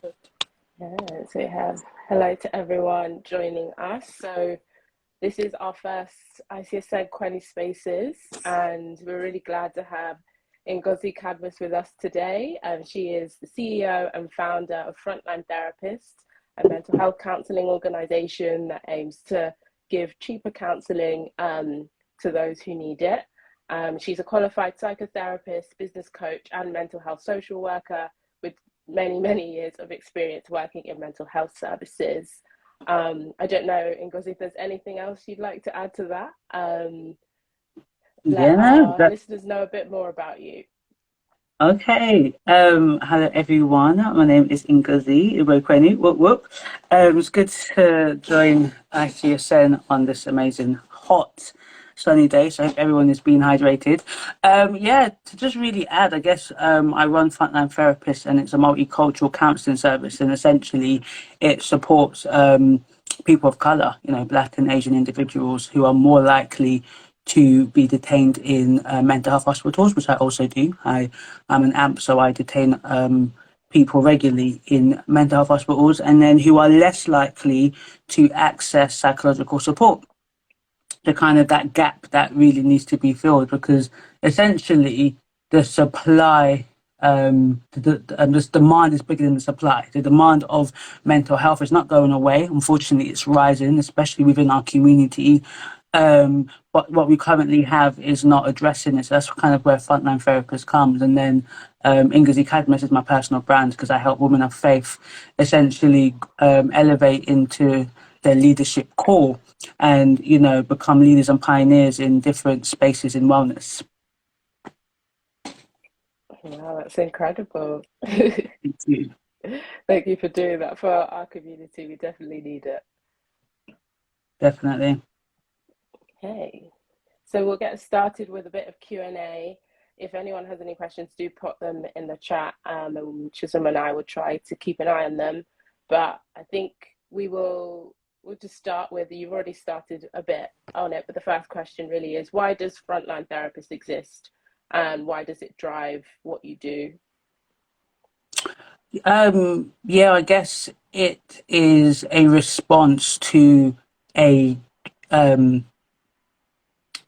Yeah, so we have hello to everyone joining us. So this is our first ICSN Kwenu Spaces, and we're really glad to have Ngozi Cadmus with us today. She is the CEO and founder of Frontline Therapists, a mental health counselling organisation that aims to give cheaper counselling to those who need it. She's a qualified psychotherapist, business coach, and mental health social worker with many years of experience working in mental health services. I don't know, Ngozi, if there's anything else you'd like to add to that. Let our listeners know a bit more about you. Okay. Hello everyone. My name is Ngozi Kwenu. Whoop whoop. It's good to join ICSN on this amazing hot sunny day. So I hope everyone is being hydrated. To just really add, I guess I run Frontline Therapists, and it's a multicultural counselling service, and essentially it supports people of color, Black and Asian individuals who are more likely to be detained in mental health hospitals, which I also do. I'm an AMP, so I detain people regularly in mental health hospitals, and then who are less likely to access psychological support. The kind of that gap that really needs to be filled, because essentially the supply, this demand is bigger than the supply. The demand of mental health is not going away. Unfortunately, it's rising, especially within our community. But what we currently have is not addressing it. So that's kind of where Frontline Therapist comes. And then Ngozi Cadmus is my personal brand, because I help women of faith essentially elevate into their leadership core and, become leaders and pioneers in different spaces in wellness. Wow, that's incredible. Thank you. Thank you for doing that for our community. We definitely need it. Definitely. Okay, so we'll get started with a bit of Q&A. If anyone has any questions, do put them in the chat, and Chisholm and I will try to keep an eye on them. But I think we'll just start with, you've already started a bit on it, but the first question really is, why does Frontline Therapist exist, and why does it drive what you do? I guess it is a response to a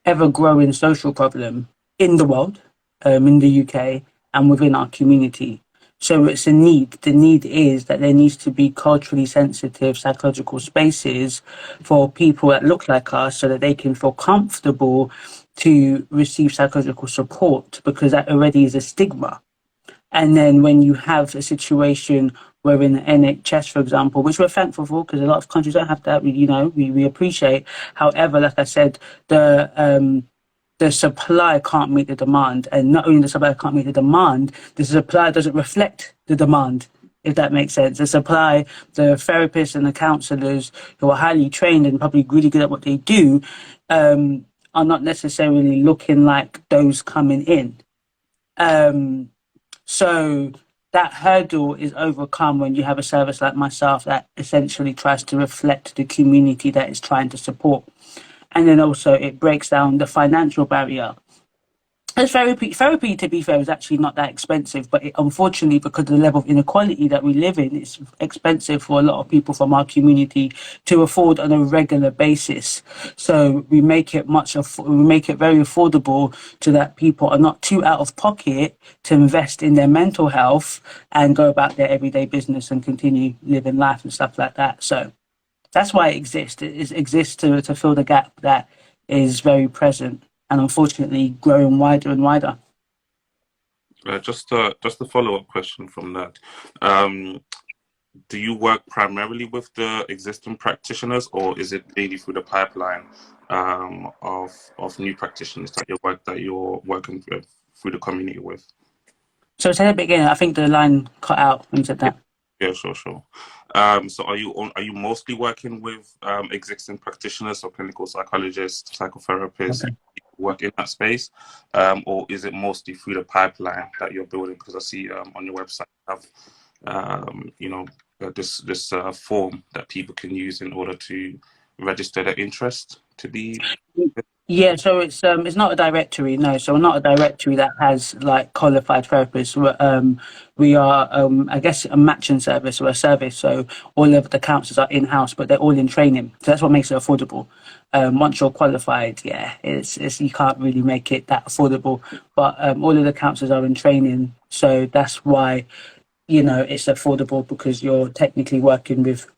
ever-growing social problem in the world, in the UK, and within our community. So it's a need. The need is that there needs to be culturally sensitive psychological spaces for people that look like us, so that they can feel comfortable to receive psychological support, because that already is a stigma. And then when you have a situation where in the NHS, for example, which we're thankful for, because a lot of countries don't have that, we appreciate. However, like I said, the supply can't meet the demand. And not only the supply can't meet the demand, the supply doesn't reflect the demand, if that makes sense. The supply, the therapists and the counsellors who are highly trained and probably really good at what they do, are not necessarily looking like those coming in. So that hurdle is overcome when you have a service like myself that essentially tries to reflect the community that it's trying to support. And then also it breaks down the financial barrier. As therapy, to be fair, is actually not that expensive, but unfortunately, because of the level of inequality that we live in, it's expensive for a lot of people from our community to afford on a regular basis. So we make it very affordable, so that people are not too out of pocket to invest in their mental health and go about their everyday business and continue living life and stuff like that. So that's why it exists. It exists to fill the gap that is very present, and unfortunately growing wider and wider. Just a follow-up question from that. Do you work primarily with the existing practitioners, or is it mainly through the pipeline of new practitioners that you're working with, through the community with? So say that again. I think the line cut out when you said that. Yeah, sure. So are you mostly working with existing practitioners, so clinical psychologists, psychotherapists, Okay, work in that space, or is it mostly through the pipeline that you're building? Because I see on your website you have this form that people can use in order to register their interest. to be? Yeah, so it's not a directory, no. So we're not a directory that has like qualified therapists. We are I guess a matching service or a service. So all of the counsellors are in house, but they're all in training. So that's what makes it affordable. Once you're qualified, yeah, it's you can't really make it that affordable. But all of the counsellors are in training, so that's why it's affordable, because you're technically working with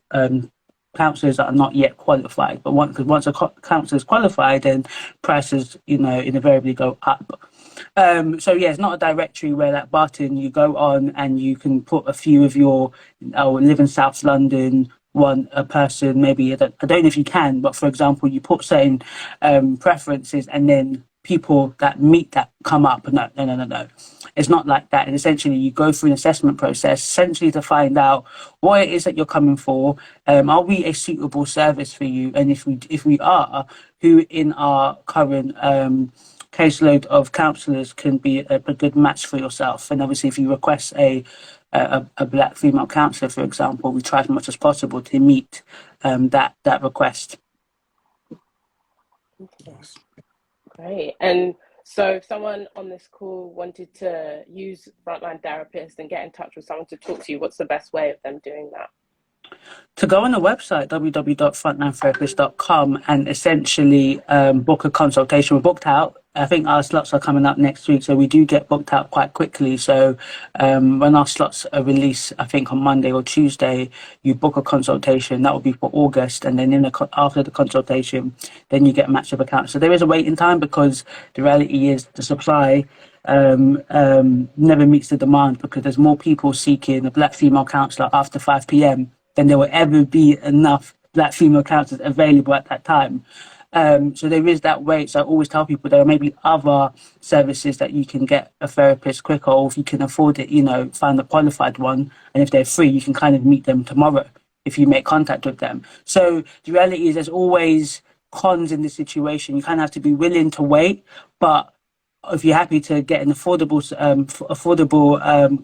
counsellors that are not yet qualified. But once a counsellor is qualified, then prices, invariably go up. So yeah, it's not a directory where that button you go on and you can put a few of your, live in South London, want a person, maybe, I don't know if you can, but for example, you put certain preferences and then people that meet that come up. No. It's not like that. And essentially, you go through an assessment process, essentially to find out what it is that you're coming for. Are we a suitable service for you? And if we are, who in our current caseload of counsellors can be a good match for yourself? And obviously, if you request a black female counsellor, for example, we try as much as possible to meet that request. Great. And so if someone on this call wanted to use Frontline Therapist and get in touch with someone to talk to you, what's the best way of them doing that? To go on the website, www.frontlinetherapist.com, and essentially book a consultation. We're booked out. I think our slots are coming up next week, so we do get booked out quite quickly. So when our slots are released, I think on Monday or Tuesday, you book a consultation. That will be for August, and then after the consultation, then you get matched with a counsellor. So there is a waiting time, because the reality is the supply never meets the demand, because there's more people seeking a black female counsellor after 5 p.m. than there will ever be enough black female counsellors available at that time. So there is that wait. So I always tell people there are maybe other services that you can get a therapist quicker, or if you can afford it, find a qualified one. And if they're free, you can kind of meet them tomorrow if you make contact with them. So the reality is there's always cons in this situation. You kind of have to be willing to wait, but if you're happy to get an affordable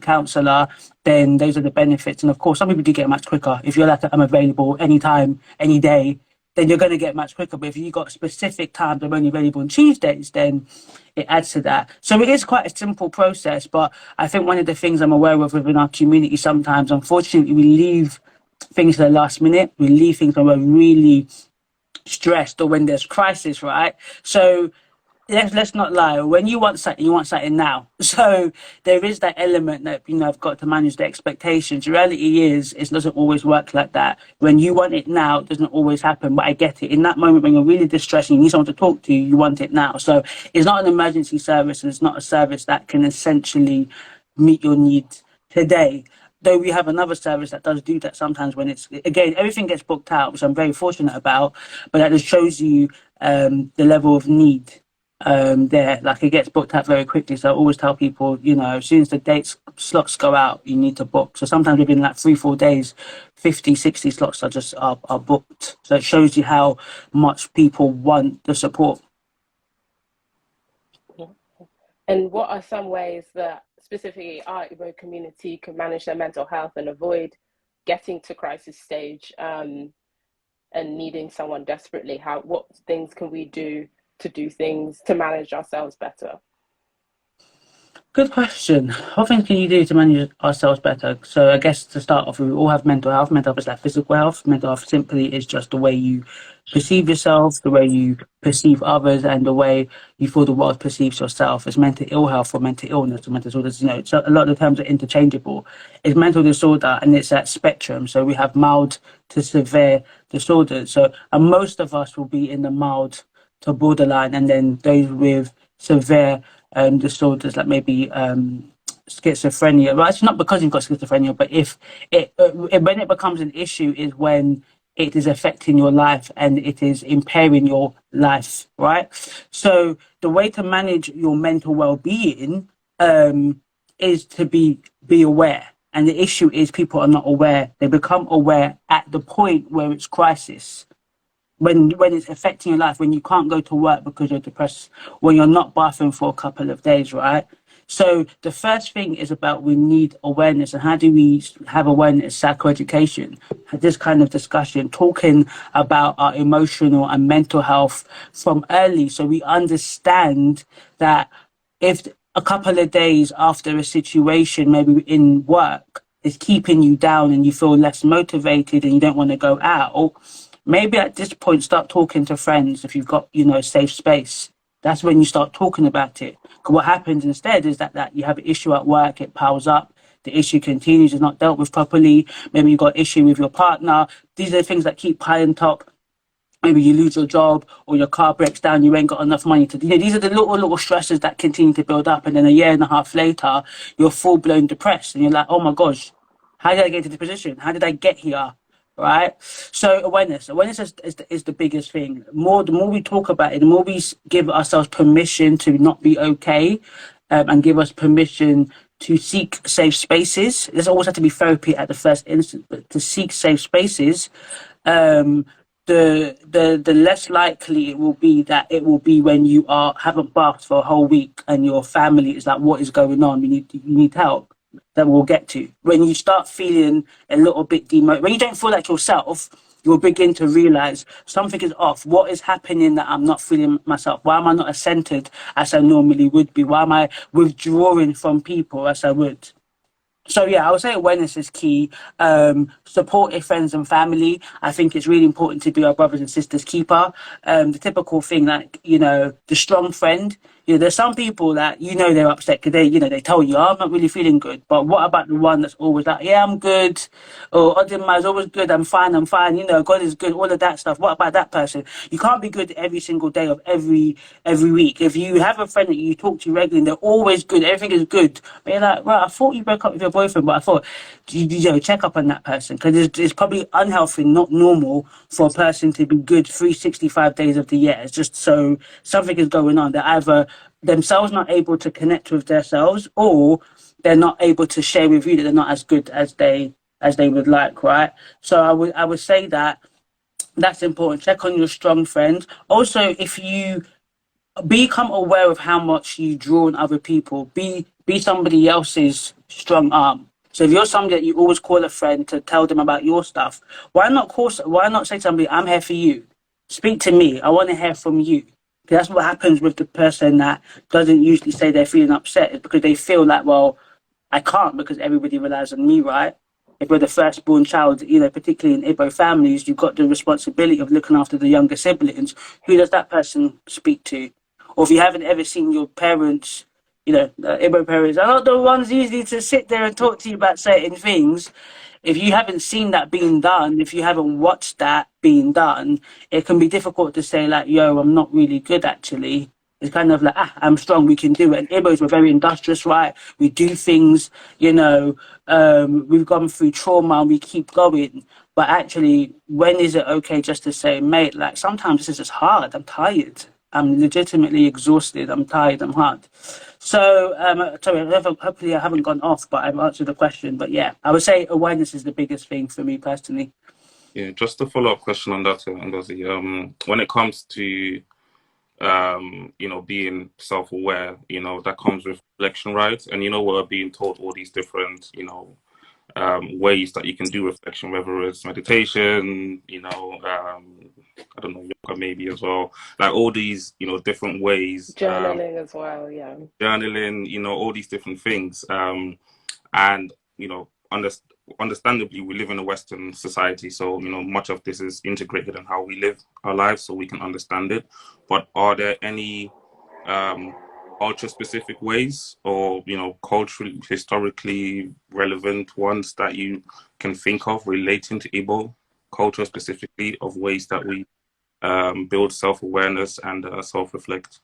counsellor, then those are the benefits. And of course, some people do get much quicker. If you're like, I'm available anytime, any day, then you're going to get much quicker. But if you've got specific times, I'm only available on Tuesdays, then it adds to that. So it is quite a simple process. But I think one of the things I'm aware of within our community sometimes, unfortunately, we leave things to the last minute. We leave things when we're really stressed or when there's crisis, right? So let's not lie. When you want something now. So there is that element that, I've got to manage the expectations. The reality is, it doesn't always work like that. When you want it now, it doesn't always happen. But I get it. In that moment when you're really distressed and you need someone to talk to, you want it now. So it's not an emergency service, and it's not a service that can essentially meet your needs today. Though we have another service that does do that sometimes, when it's, again, everything gets booked out, which I'm very fortunate about, but that just shows you the level of need there. Like, it gets booked out very quickly. So I always tell people, as soon as the slots go out, you need to book. So sometimes within like 3-4 days, 50-60 slots are booked. So it shows you how much people want the support. And what are some ways that specifically our Igbo community can manage their mental health and avoid getting to crisis stage and needing someone desperately? What things can we do to things to manage ourselves better? Good question. What things can you do to manage ourselves better? So I guess to start off, we all have mental health. Mental health is like physical health. Mental health simply is just the way you perceive yourself, the way you perceive others, and the way you feel the world perceives yourself. It's mental ill health or mental illness or mental disorders. So a lot of the terms are interchangeable. It's mental disorder, and it's that spectrum. So we have mild to severe disorders. So and most of us will be in the mild to borderline, and then those with severe disorders like maybe schizophrenia. Well, it's not because you've got schizophrenia, but when it becomes an issue is when it is affecting your life and it is impairing your life, right? So the way to manage your mental well-being is to be aware. And the issue is people are not aware. They become aware at the point where it's crisis. When it's affecting your life, when you can't go to work because you're depressed, when you're not bathing for a couple of days, right? So the first thing is we need awareness. And how do we have awareness? Psychoeducation. this kind of discussion, talking about our emotional and mental health from early, so we understand that if a couple of days after a situation, maybe in work, is keeping you down and you feel less motivated and you don't want to go out, maybe at this point start talking to friends if you've got, a safe space. That's when you start talking about it. Because what happens instead is that you have an issue at work, it piles up, the issue continues, is not dealt with properly. Maybe you've got issue with your partner. These are the things that keep piling top. Maybe you lose your job or your car breaks down, you ain't got enough money to, these are the little stresses that continue to build up. And then a year and a half later, you're full blown depressed and you're like, oh my gosh, how did I get to this position? How did I get here? Right? So awareness is the biggest thing. The more we talk about it, the more we give ourselves permission to not be okay, and give us permission to seek safe spaces. There's always have to be therapy at the first instance, but to seek safe spaces, the less likely it will be that it will be when you haven't bathed for a whole week and your family is like, what is going on? You need help. That we'll get to. When you start feeling a little bit demotivated, when you don't feel like yourself, you'll begin to realize something is off. What is happening that I'm not feeling myself? Why am I not as centered as I normally would be? Why am I withdrawing from people as I would? So yeah, I would say awareness is key. Support your friends and family. I think it's really important to be our brothers and sisters keeper. The typical thing, like, the strong friend. There's some people that, they're upset because they tell you, oh, I'm not really feeling good. But what about the one that's always like, yeah, I'm good. Or Odinma is always good. I'm fine. God is good. All of that stuff. What about that person? You can't be good every single day of every week. If you have a friend that you talk to regularly and they're always good, everything is good. But you're like, right, I thought you broke up with your boyfriend, but I thought, check up on that person. Because it's probably unhealthy, not normal for a person to be good 365 days of the year. It's just so something is going on. They're either themselves not able to connect with themselves, or they're not able to share with you that they're not as good as they would like, right? So I would say that's important. Check on your strong friends. Also, if you become aware of how much you draw on other people, be somebody else's strong arm. So if you're somebody that you always call a friend to tell them about your stuff, why not say to somebody, I'm here for you. Speak to me. I want to hear from you. That's what happens with the person that doesn't usually say they're feeling upset, is because they feel like, well, I can't because everybody relies on me, right? If you're the firstborn child, particularly in Igbo families, you've got the responsibility of looking after the younger siblings. Who does that person speak to? Or if you haven't ever seen your parents, the Igbo parents are not the ones usually to sit there and talk to you about certain things. If you haven't seen that being done, if you haven't watched that being done, it can be difficult to say like, yo, I'm not really good actually. It's kind of like, I'm strong, we can do it. And Igbos were very industrious, right? We do things, we've gone through trauma and we keep going. But actually, when is it okay just to say, mate, like sometimes this is just hard, I'm tired. I'm legitimately exhausted, I'm tired, I'm hard. So, sorry, hopefully I haven't gone off, but I've answered the question. But yeah, I would say awareness is the biggest thing for me personally. Yeah, just a follow-up question on that, Ngozi. When it comes to, being self-aware, that comes with reflection, right? And, we're being taught all these different, ways that you can do reflection, whether it's meditation, I don't know, yoga maybe as well, like all these, different ways. Journaling as well, yeah. Journaling, all these different things. And, understandably, we live in a Western society, so, much of this is integrated in how we live our lives, so we can understand it. But are there any ultra-specific ways or, culturally, historically relevant ones that you can think of relating to Igbo culture specifically, of ways that we build self-awareness and self-reflect?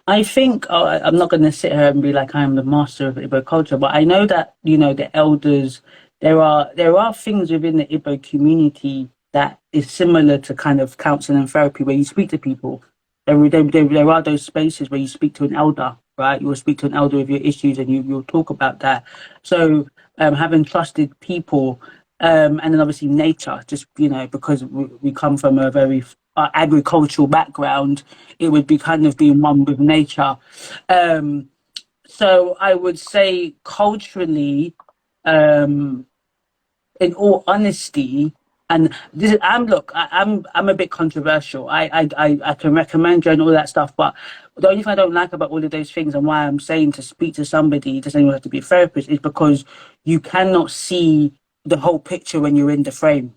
I think I'm not going to sit here and be like I'm the master of Igbo culture, but I know that the elders. There are things within the Igbo community that is similar to kind of counseling and therapy, where you speak to people. There are those spaces where you speak to an elder, right? You will speak to an elder with your issues, and you'll talk about that. So having trusted people, and then obviously nature, just because we come from a very agricultural background, it would be kind of being one with nature. So I would say culturally, in all honesty, and this is, I'm a bit controversial. I can recommend you and all that stuff, but the only thing I don't like about all of those things and why I'm saying to speak to somebody, it doesn't even have to be a therapist, is because you cannot see the whole picture when you're in the frame.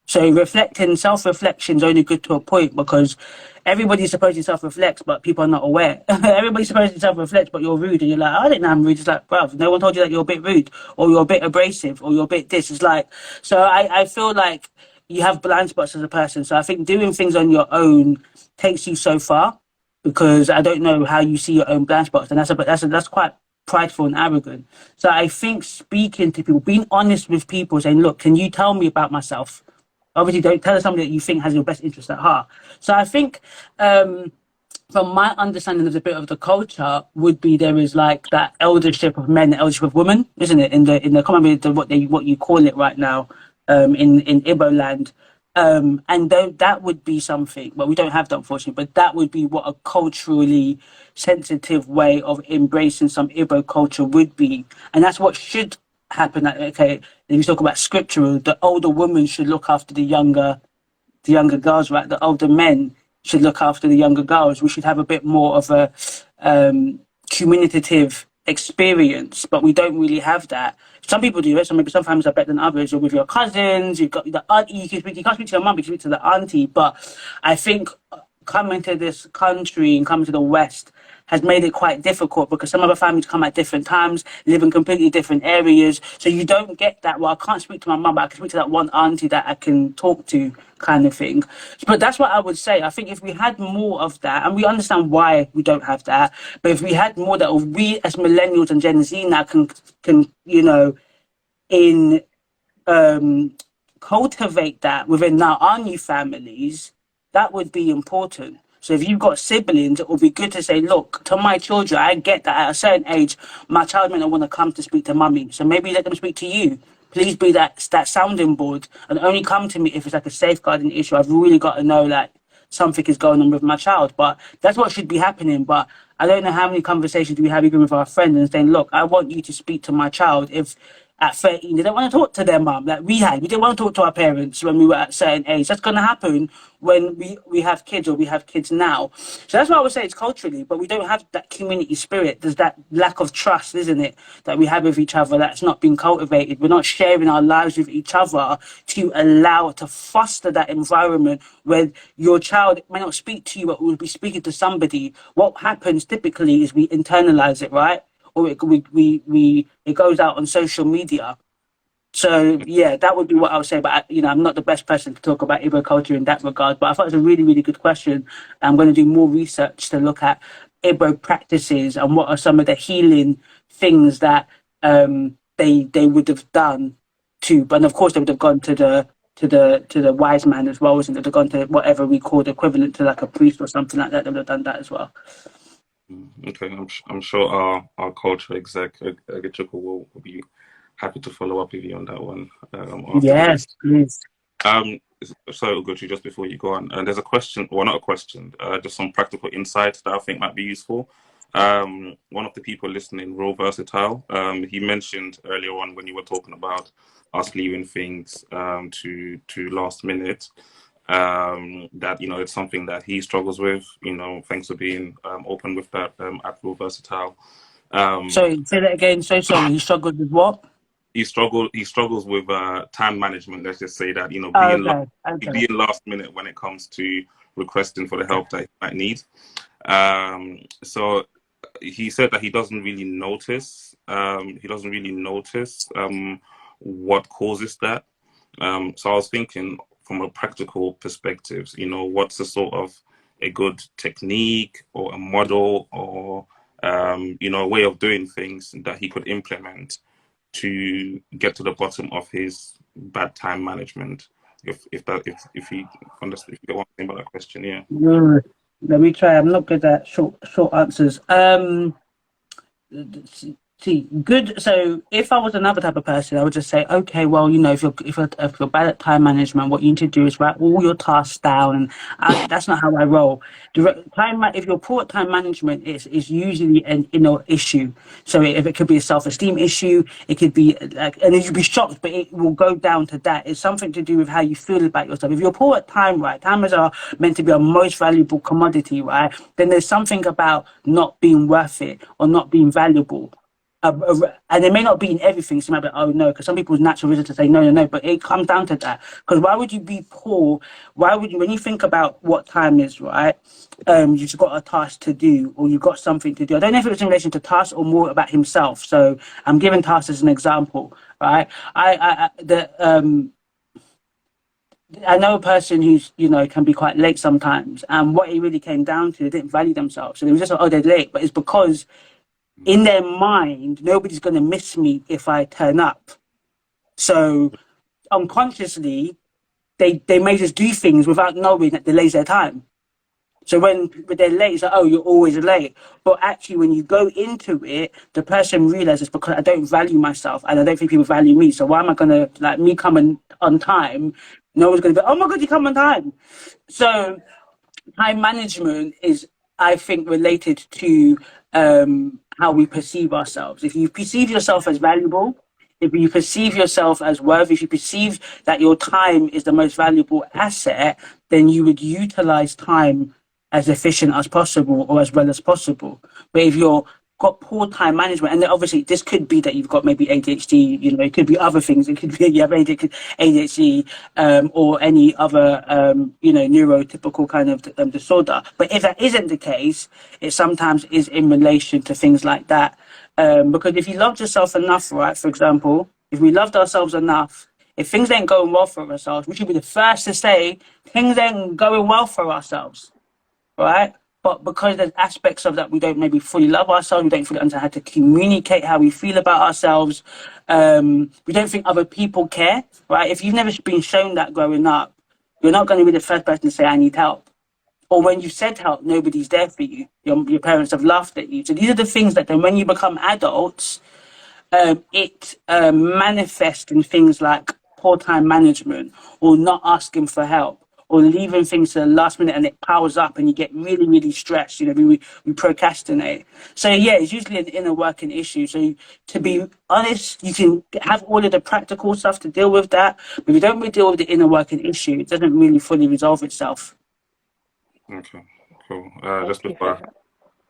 So self-reflection is only good to a point, because everybody's supposed to self-reflect, but people are not aware. Everybody's supposed to self-reflect, but you're rude, and you're like, I didn't know I'm rude. It's like, bruv, no one told you that you're a bit rude, or you're a bit abrasive, or you're a bit this. It's like, so I feel like you have blind spots as a person. So I think doing things on your own takes you so far, because I don't know how you see your own blind spots, and that's quite prideful and arrogant. So I think speaking to people, being honest with people, saying, look, can you tell me about myself? Obviously, don't tell us something that you think has your best interest at heart. So I think, from my understanding of a bit of the culture, would be there is like that eldership of men, eldership of women, isn't it? In the common what you call it right now, in Igbo land, and that would be something. But we don't have that, unfortunately. But that would be what a culturally sensitive way of embracing some Igbo culture would be, and that's what should happen. Like, okay, if you talk about scriptural, the older woman should look after the younger girls, right? The older men should look after the younger girls. We should have a bit more of a communicative experience, but we don't really have that. Some people do it, so maybe some families are better than others. You're with your cousins, you've got the auntie, you can't speak to your mum, you can speak to the auntie. But I think coming to this country and coming to the West has made it quite difficult, because some of the families come at different times, live in completely different areas. So you don't get that, well, I can't speak to my mum, but I can speak to that one auntie that I can talk to, kind of thing. But that's what I would say. I think if we had more of that, and we understand why we don't have that, but if we had more that, we as millennials and Gen Z now can in cultivate that within now our new families, that would be important. So if you've got siblings, it would be good to say, look, to my children, I get that at a certain age, my child may not want to come to speak to mummy. So maybe let them speak to you. Please be that sounding board, and only come to me if it's like a safeguarding issue. I've really got to know that something is going on with my child. But that's what should be happening. But I don't know how many conversations we have even with our friends and saying, look, I want you to speak to my child. If at 13 they don't want to talk to their mum, like we didn't want to talk to our parents when we were at a certain age. That's going to happen when we have kids, or we have kids now. So that's why I would say it's culturally, but we don't have that community spirit. There's that lack of trust, isn't it, that we have with each other, that's not been cultivated. We're not sharing our lives with each other to foster that environment where your child may not speak to you, but will be speaking to somebody. What happens typically is we internalize it, right? Or it goes out on social media. So yeah, that would be what I would say. But I'm not the best person to talk about Igbo culture in that regard. But I thought it was a really, really good question. I'm going to do more research to look at Igbo practices and what are some of the healing things that they would have done too. But of course, they would have gone to the wise man as well, wasn't it? They've gone to whatever we call the equivalent to like a priest or something like that. They would have done that as well. Okay, I'm sure our culture exec Agachukwu will be happy to follow up with you on that one. Yes, please. So Ugochi, just before you go on, there's a question, well, not a question, just some practical insights that I think might be useful. One of the people listening, Real Versatile, he mentioned earlier on when you were talking about us leaving things to last minute. That it's something that he struggles with. Thanks for being open with that. At Real Versatile. Sorry, say that again. So sorry. He struggled with what? He struggles with time management. Let's just say that being last minute when it comes to requesting for the help that he might need. So he said that he doesn't really notice. What causes that. So I was thinking, from a practical perspective, what's a sort of a good technique or a model or a way of doing things that he could implement to get to the bottom of his bad time management. If he understood, if you get one thing about that question, yeah. Let me try. I'm not good at short answers. See, good. So if I was another type of person, I would just say, okay, well, if you're bad at time management, what you need to do is write all your tasks down. And that's not how I roll. If you're poor at time management, is usually an inner issue. So if it could be a self-esteem issue, it could be like, and you'd be shocked, but it will go down to that. It's something to do with how you feel about yourself. If you're poor at time, right, time is meant to be our most valuable commodity, right? Then there's something about not being worth it or not being valuable. And it may not be in everything. So you might be like, oh no, because some people's natural is to say no, no, no. But it comes down to that. Because why would you be poor? Why would you, when you think about what time is, right? You've got a task to do, or you've got something to do. I don't know if it was in relation to tasks or more about himself. So I'm giving tasks as an example, right? I know a person who's, can be quite late sometimes. And what it really came down to, they didn't value themselves. So they were just like, oh, they're late. But it's because in their mind, nobody's going to miss me if I turn up. So unconsciously, they may just do things without knowing that delays their time. So when they're late, it's like, oh, you're always late. But actually, when you go into it, the person realizes because I don't value myself and I don't think people value me. So why am I going to, like, me coming on time? No one's going to be, oh my God, you come on time. So time management is, I think, related to how we perceive ourselves. If you perceive yourself as valuable, if you perceive yourself as worthy, if you perceive that your time is the most valuable asset, then you would utilize time as efficient as possible or as well as possible. But if you're got poor time management, and then obviously this could be that you've got maybe ADHD, it could be other things. It could be you have ADHD or any other, neurotypical kind of disorder. But if that isn't the case, it sometimes is in relation to things like that. Because if you loved yourself enough, right, for example, if we loved ourselves enough, if things ain't going well for ourselves, we should be the first to say things ain't going well for ourselves, right? But because there's aspects of that we don't maybe fully love ourselves, we don't fully understand how to communicate how we feel about ourselves. We don't think other people care, right? If you've never been shown that growing up, you're not going to be the first person to say, I need help. Or when you said help, nobody's there for you. Your parents have laughed at you. So these are the things that then when you become adults, it manifests in things like poor time management or not asking for help or leaving things to the last minute and it powers up and you get really, really stressed. We procrastinate. So yeah, it's usually an inner working issue. So to be honest, you can have all of the practical stuff to deal with that, but if you don't really deal with the inner working issue, it doesn't really fully resolve itself. Okay, cool. Just before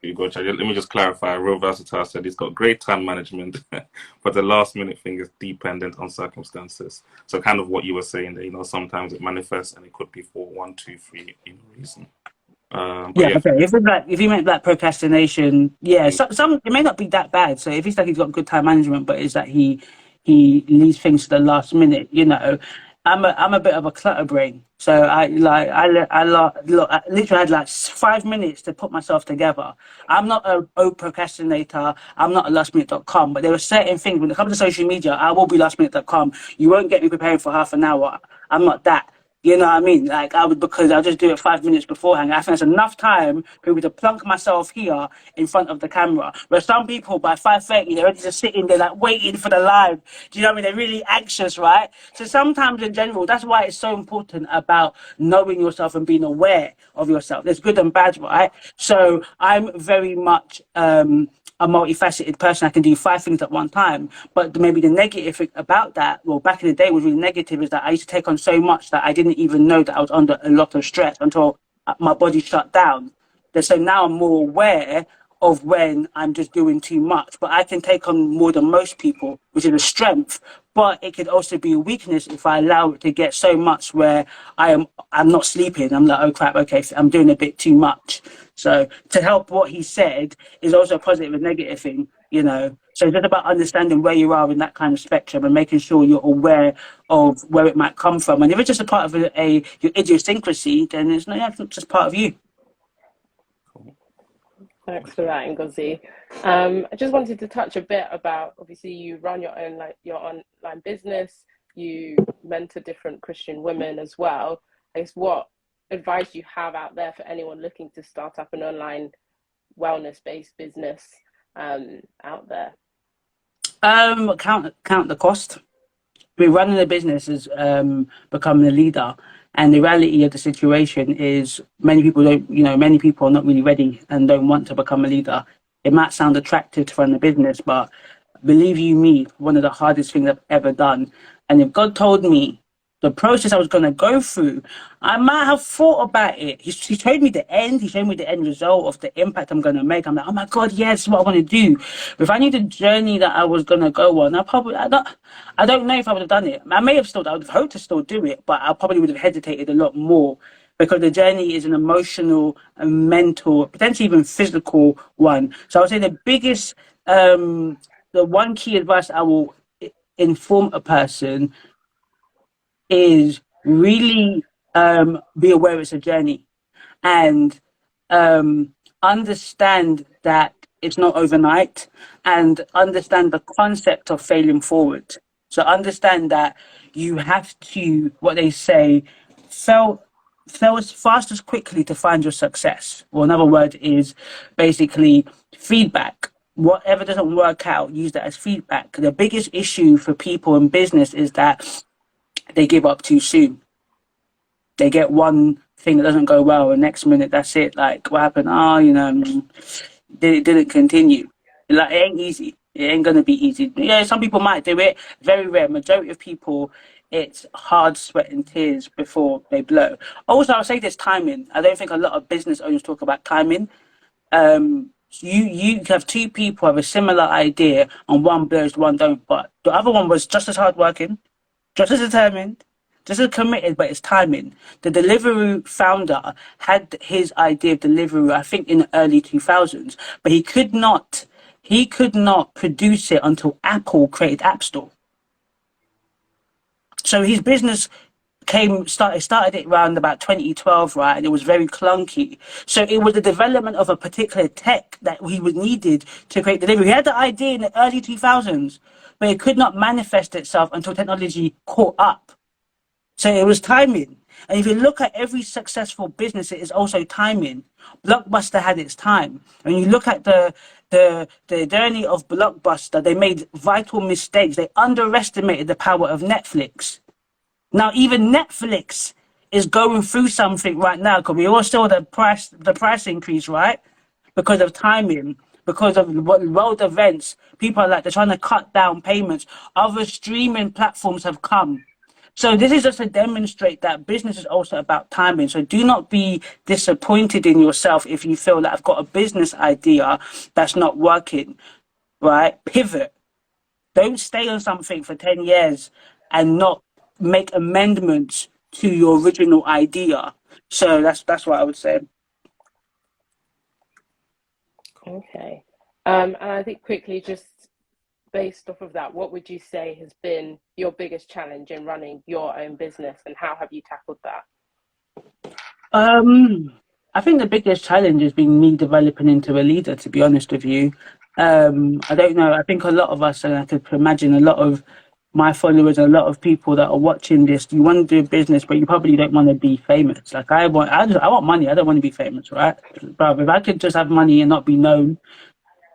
you go, Chad, let me just clarify. Real Versatile said he's got great time management, but the last minute thing is dependent on circumstances. So kind of what you were saying that, sometimes it manifests and it could be for 1, 2, 3 reason. But yeah, okay. If you meant that procrastination, yeah, some it may not be that bad. So if he's like he's got good time management, but it's that he leaves things to the last minute, I'm a bit of a clutter brain. So I literally had like 5 minutes to put myself together. I'm not a procrastinator. I'm not a lastminute.com, but there are certain things when it comes to social media, I will be lastminute.com. You won't get me preparing for half an hour. I'm not that. You know what I mean? Like because I'll just do it 5 minutes beforehand. I think that's enough time for me to plunk myself here in front of the camera. Where some people by 5:30 they're already just sitting there like waiting for the live. Do you know what I mean? They're really anxious, right? So sometimes in general, that's why it's so important about knowing yourself and being aware of yourself. There's good and bad, right? So I'm very much a multifaceted person. I can do 5 things at one time. But maybe the negative about that, well, back in the day was really negative, is that I used to take on so much that I didn't even know that I was under a lot of stress until my body shut down. So now I'm more aware of when I'm just doing too much. But I can take on more than most people, which is a strength. But it could also be a weakness if I allow it to get so much where I'm not sleeping. I'm like, oh crap, okay, I'm doing a bit too much. So to help what he said is also a positive and negative thing, So it's just about understanding where you are in that kind of spectrum and making sure you're aware of where it might come from. And if it's just a part of your idiosyncrasy, then it's not just part of you. Thanks for that, Ngozi. I just wanted to touch a bit about, obviously you run your online business, you mentor different Christian women as well. I guess what advice you have out there for anyone looking to start up an online wellness-based business out there? Count the cost. We're running a business as becoming a leader, and the reality of the situation is many people are not really ready and don't want to become a leader. It might sound attractive to run a business, but believe you me, one of the hardest things I've ever done. And if God told me the process I was going to go through, I might have thought about it. He showed me the end. He showed me the end result of the impact I'm going to make. I'm like, oh my God, yeah, this is what I want to do. But if I knew the journey that I was going to go on, I don't know if I would have done it. I would have hoped to still do it, but I probably would have hesitated a lot more because the journey is an emotional and mental, potentially even physical one. So I would say the biggest, the one key advice I will inform a person is really be aware it's a journey and understand that it's not overnight and understand the concept of failing forward. So understand that you have to, what they say, fail as fast as quickly to find your success. Or another word is basically feedback. Whatever doesn't work out, use that as feedback. The biggest issue for people in business is that they give up too soon. They get one thing that doesn't go well, and next minute that's it. Like, what happened? Oh, it didn't continue. Like, it ain't easy. It ain't gonna be easy. Yeah, some people might do it. Very rare. Majority of people, it's hard sweat and tears before they blow. Also, I'll say this: timing. I don't think a lot of business owners talk about timing. You have two people have a similar idea, and one blows, one don't. But the other one was just as hardworking, just as determined, just as committed, but it's timing. The Deliveroo founder had his idea of Deliveroo, I think, in the early 2000s, but he could not produce it until Apple created App Store. So his business started it around about 2012, right? And it was very clunky. So it was the development of a particular tech that he was needed to create Deliveroo. He had the idea in the early 2000s, but it could not manifest itself until technology caught up. So it was timing. And if you look at every successful business, it is also timing. Blockbuster had its time. When you look at the journey of Blockbuster, they made vital mistakes. They underestimated the power of Netflix. Now, even Netflix is going through something right now because we all saw the price increase, right? Because of timing, because of world events. People are like, they're trying to cut down payments. Other streaming platforms have come. So this is just to demonstrate that business is also about timing. So do not be disappointed in yourself if you feel that I've got a business idea that's not working, right? Pivot. Don't stay on something for 10 years and not make amendments to your original idea. So that's what I would say. Okay. And I think quickly, just based off of that, what would you say has been your biggest challenge in running your own business, and how have you tackled that? I think the biggest challenge has been me developing into a leader, to be honest with you. I don't know. I think a lot of us, and I could imagine a lot of my followers, a lot of people that are watching this, you want to do business, but you probably don't want to be famous. Like I want money. I don't want to be famous, right? But if I could just have money and not be known,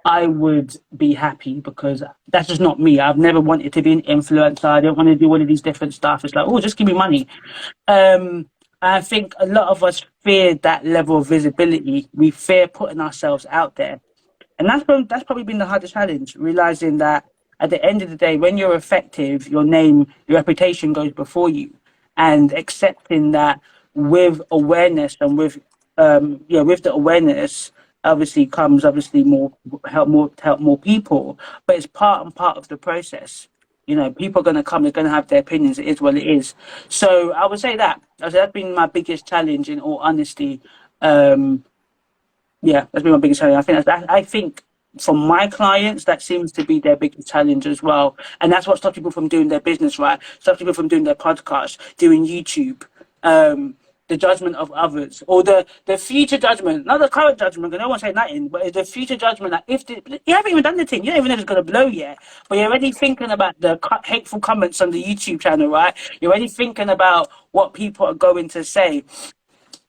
I would be happy because that's just not me. I've never wanted to be an influencer. I don't want to do all of these different stuff. It's like, oh, just give me money. I think a lot of us fear that level of visibility. We fear putting ourselves out there. And that's probably been the hardest challenge, realizing that at the end of the day, when you're effective, your name, your reputation goes before you, and accepting that with awareness and with the awareness obviously comes more people, but it's part of the process. People are going to come, they're going to have their opinions. It is what it is. So I would say that's been my biggest challenge, in all honesty. That's been my biggest challenge. I think from my clients, that seems to be their biggest challenge as well. And that's what stops people from doing their business right, stops people from doing their podcast, doing YouTube, the judgment of others, or the future judgment, not the current judgment, because no one's saying nothing, but it's the future judgment that you haven't even done the thing, you don't even know if it's going to blow yet, but you're already thinking about the hateful comments on the YouTube channel, right? You're already thinking about what people are going to say.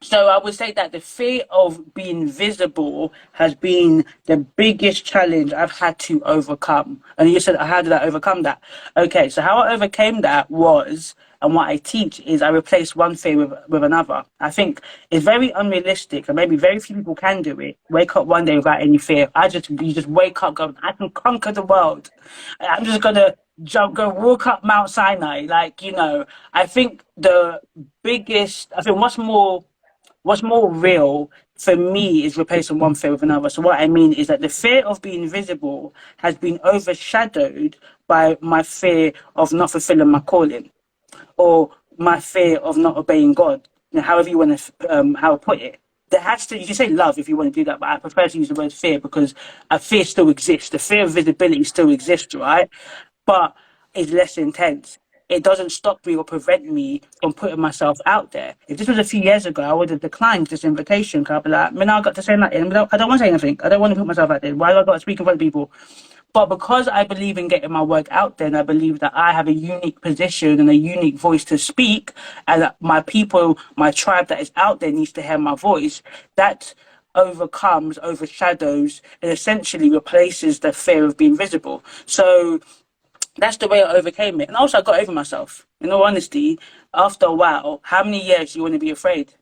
So I would say that the fear of being visible has been the biggest challenge I've had to overcome. And you said, how did I overcome that? Okay, so how I overcame that was, and what I teach is I replace one fear with another. I think it's very unrealistic, and maybe very few people can do it. Wake up one day without any fear. You just wake up going, I can conquer the world. I'm just gonna go walk up Mount Sinai. Like, I think what's more real for me is replacing one fear with another. So what I mean is that the fear of being visible has been overshadowed by my fear of not fulfilling my calling, or my fear of not obeying God. However you want to how to put it. You can say love if you want to do that, but I prefer to use the word fear because fear still exists. The fear of visibility still exists, right? But it's less intense. It doesn't stop me or prevent me from putting myself out there. If this was a few years ago, I would have declined this invitation. I'd be like, man, I got to say nothing. I don't want to say anything. I don't want to put myself out there. Why do I got to speak in front of people? But because I believe in getting my work out there, and I believe that I have a unique position and a unique voice to speak, and that my people, my tribe that is out there needs to hear my voice, that overshadows, and essentially replaces the fear of being visible. So that's the way I overcame it. And also, I got over myself. In all honesty, after a while, how many years do you want to be afraid?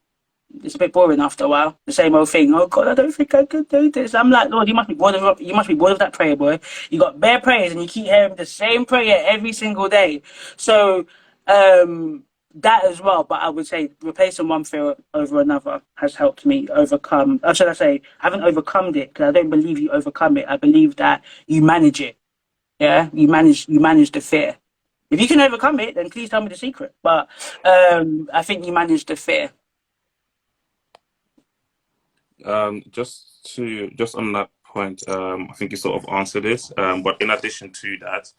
It's a bit boring after a while. The same old thing. Oh God, I don't think I could do this. I'm like, Lord, you must be bored of that prayer, boy. You got bare prayers and you keep hearing the same prayer every single day. So that as well. But I would say replacing one fear over another has helped me overcome. Or should I say, I haven't overcome it because I don't believe you overcome it. I believe that you manage it. Yeah, you manage the fear. If you can overcome it, then please tell me the secret. But I think you manage the fear. Just on that point, I think you sort of answered this. But in addition to that,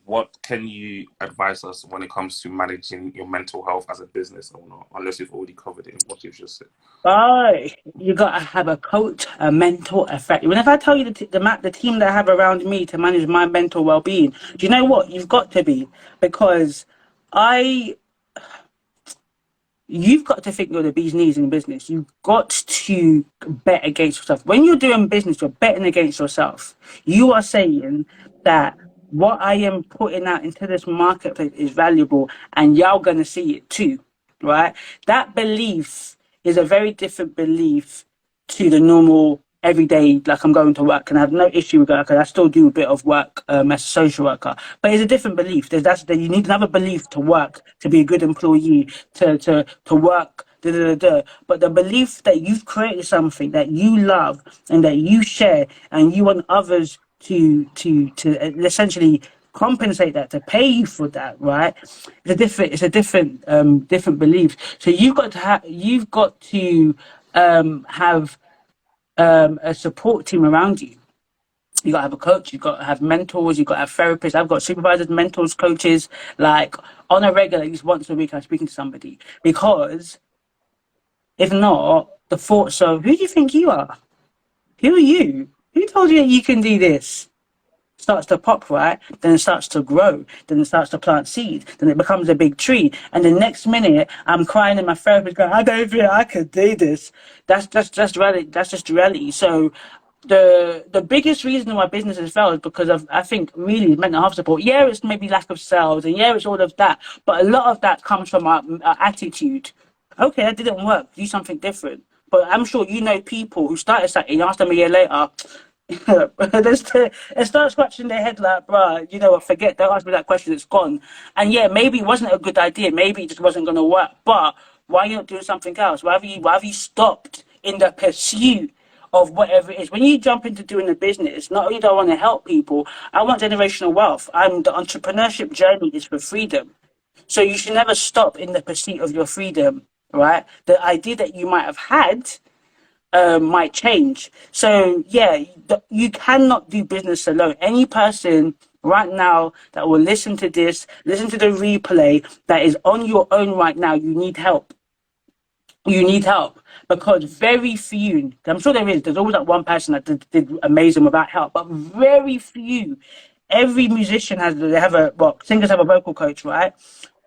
what can you advise us when it comes to managing your mental health as a business owner? Unless you've already covered it in what you've just said. You gotta have a coach, a mentor, effect. Whenever I tell you the team that I have around me to manage my mental well-being, do you know what you've got to be? Because you've got to think you're the bee's knees in business. You've got to bet against yourself. When you're doing business, you're betting against yourself. You are saying that what I am putting out into this marketplace is valuable, and y'all gonna see it too, right? That belief is a very different belief to the normal everyday, like I'm going to work and I have no issue with that because I still do a bit of work as a social worker. But it's a different belief. You need another belief to work, to be a good employee, to work. But the belief that you've created something that you love and that you share, and you want others to essentially compensate that, to pay you for that, right? It's a different belief. So you've got to have a support team around you. You got to have a coach, you got to have mentors, you got to have therapists. I've got supervisors, mentors, coaches, like on a regular, at least once a week I'm speaking to somebody. Because if not, the thoughts of, who do you think you are? Who are you? Who told you that you can do this? Starts to pop, right? Then it starts to grow. Then it starts to plant seeds. Then it becomes a big tree. And the next minute, I'm crying and my therapist going, I don't feel I could do this. That's just reality. That's just reality. So the biggest reason why business has failed is because of, I think, really mental health support. Yeah, it's maybe lack of sales, and yeah, it's all of that. But a lot of that comes from our attitude. Okay, that didn't work. Do something different. But I'm sure you know people who started something, you ask them a year later, they start scratching their head like, bruh, you know what, forget, don't ask me that question, it's gone. And yeah, maybe it wasn't a good idea, maybe it just wasn't going to work, but why are you not doing something else? Why have you stopped in the pursuit of whatever it is? When you jump into doing a business, not only do I want to help people, I want generational wealth. The entrepreneurship journey is for freedom. So you should never stop in the pursuit of your freedom, right? The idea that you might have had might change. So yeah, you cannot do business alone. Any person right now that will listen to this, listen to the replay, that is on your own right now, you need help. You need help, because very few, I'm sure there's always that one person that did amazing without help, but very few. Every musician singers have a vocal coach, right?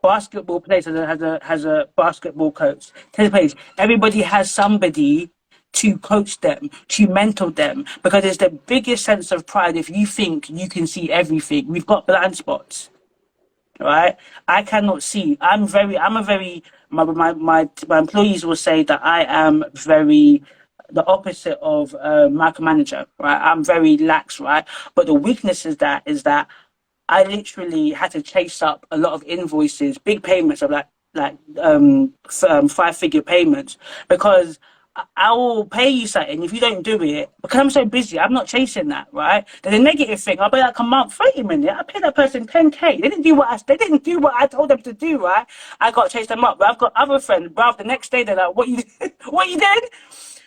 basketball players has a basketball coach. Tennis players, everybody has somebody to coach them, to mentor them, because it's the biggest sense of pride if you think you can see everything. We've got blind spots, right? I cannot see. My employees will say that I am very the opposite of micromanager, right? I'm very lax, right? But the weakness is that I literally had to chase up a lot of invoices, big payments of five-figure payments, because I will pay you something if you don't do it. Because I'm so busy, I'm not chasing that, right? Then the negative thing, I'll be like a month. Wait a minute, I paid that person 10K. They didn't do what I told them to do, right? I got to chase them up. But I've got other friends, bruv. The next day they're like, "What you what you did?"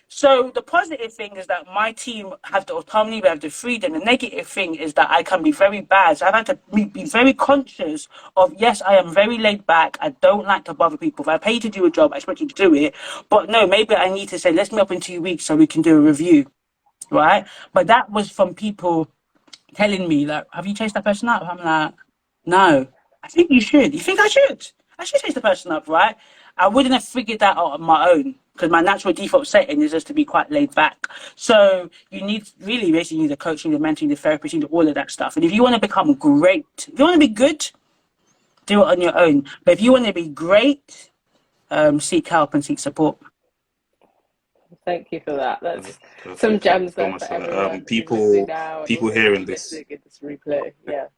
So the positive thing is that my team have the autonomy, we have the freedom. The negative thing is that I can be very bad. So I've had to be very conscious of, yes, I am very laid back. I don't like to bother people. If I pay you to do a job, I expect you to do it. But no, maybe I need to say, let's meet up in 2 weeks so we can do a review, right? But that was from people telling me, like, have you chased that person up? I'm like, no. I think you should. You think I should? I should chase the person up, right? I wouldn't have figured that out on my own because my natural default setting is just to be quite laid back. So you need really basically need a coach, you need a mentor, you need a therapist, you need all of that stuff. And if you want to become great, if you want to be good, do it on your own. But if you want to be great, seek help and seek support. Thank you for that. That's Perfect. some gems So there much for for that. everyone. People hearing this. Listening in this replay. Yeah.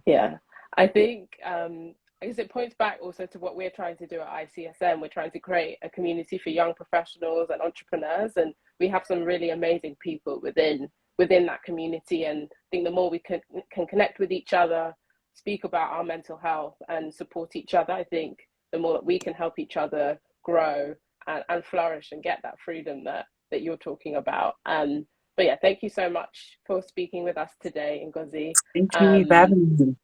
Yeah. I think because it points back also to what we're trying to do at ICSN. We're trying to create a community for young professionals and entrepreneurs, and we have some really amazing people within that community. And I think the more we can connect with each other, speak about our mental health and support each other, I think the more that we can help each other grow and flourish and get that freedom that you're talking about. But yeah, thank you so much for speaking with us today, Ngozi. Thank you for having me.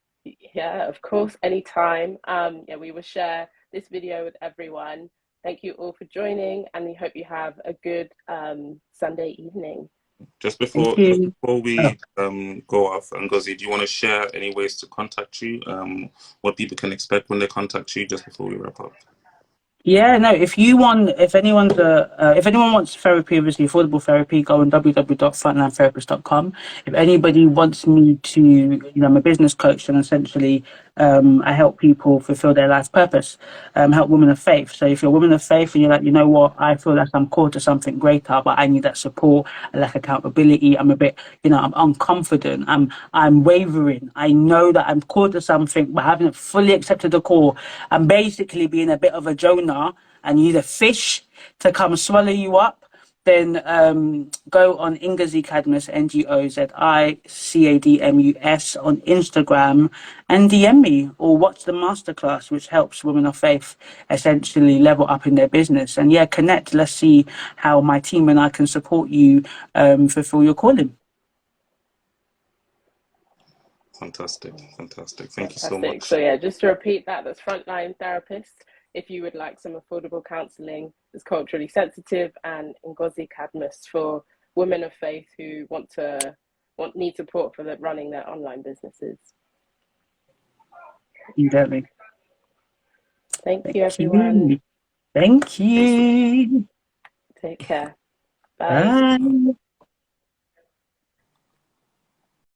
Yeah, of course, anytime. Yeah, we will share this video with everyone. Thank you all for joining, and we hope you have a good Sunday evening. Just before we go off, Ngozi, do you want to share any ways to contact you? What people can expect when they contact you, just before we wrap up? Yeah, no, if anyone wants therapy, obviously affordable therapy, go on www.frontlinetherapist.com. If anybody wants me to, I'm a business coach, and essentially I help people fulfill their life purpose, help women of faith. So if you're a woman of faith and you're like, you know what, I feel like I'm called to something greater, but I need that support, I lack accountability, I'm a bit, I'm unconfident, I'm wavering, I know that I'm called to something, but I haven't fully accepted the call. I'm basically being a bit of a Jonah, and you need a fish to come swallow you up, then go on Ngozi Cadmus, NGOZICADMUS on Instagram and DM me, or watch the masterclass, which helps women of faith essentially level up in their business. And yeah, connect. Let's see how my team and I can support you fulfill your calling. Fantastic. Thank you so much. So yeah, just to repeat that's Frontline Therapist. If you would like some affordable counselling that's culturally sensitive, and Ngozi Cadmus for women of faith who need support for running their online businesses. You get me. Thank you, everyone. Thank you. Take care. Bye. Bye.